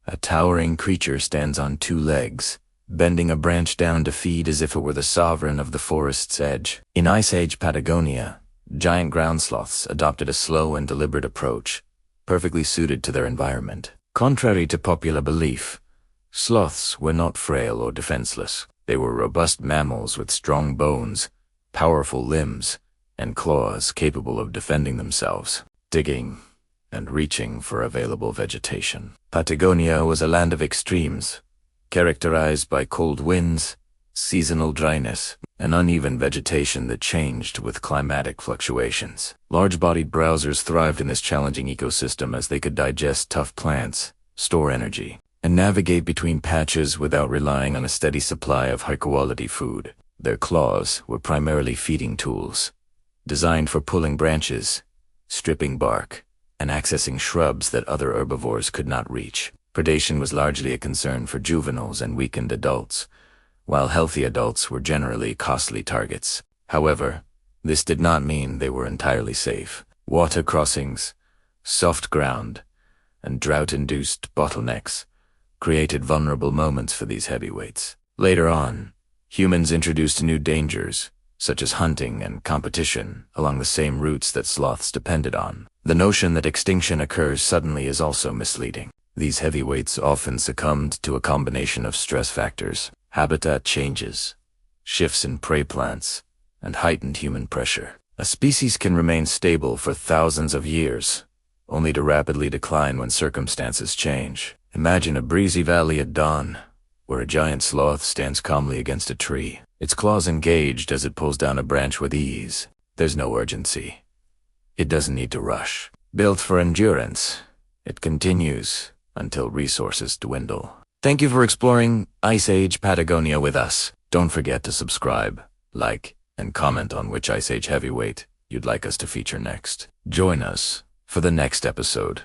A towering creature stands on two legs, bending a branch down to feed as if it were the sovereign of the forest's edge. In Ice Age Patagonia, giant ground sloths adopted a slow and deliberate approach, perfectly suited to their environment. Contrary to popular belief, sloths were not frail or defenseless. They were robust mammals with strong bones, powerful limbs, and claws capable of defending themselves, digging, and reaching for available vegetation. Patagonia was a land of extremes, characterized by cold winds, seasonal dryness, and uneven vegetation that changed with climatic fluctuations. Large-bodied browsers thrived in this challenging ecosystem as they could digest tough plants, store energy, and navigate between patches without relying on a steady supply of high-quality food. Their claws were primarily feeding tools, designed for pulling branches, stripping bark, and accessing shrubs that other herbivores could not reach. Predation was largely a concern for juveniles and weakened adults, while healthy adults were generally costly targets. However, this did not mean they were entirely safe. Water crossings, soft ground, and drought-induced bottlenecks created vulnerable moments for these heavyweights. Later on, humans introduced new dangers, such as hunting and competition, along the same routes that sloths depended on. The notion that extinction occurs suddenly is also misleading. These heavyweights often succumbed to a combination of stress factors: habitat changes, shifts in prey plants, and heightened human pressure. A species can remain stable for thousands of years, only to rapidly decline when circumstances change. Imagine a breezy valley at dawn, where a giant sloth stands calmly against a tree, its claws engaged as it pulls down a branch with ease. There's no urgency. It doesn't need to rush. Built for endurance, it continues until resources dwindle. Thank you for exploring Ice Age Patagonia with us. Don't forget to subscribe, like, and comment on which Ice Age heavyweight you'd like us to feature next. Join us for the next episode.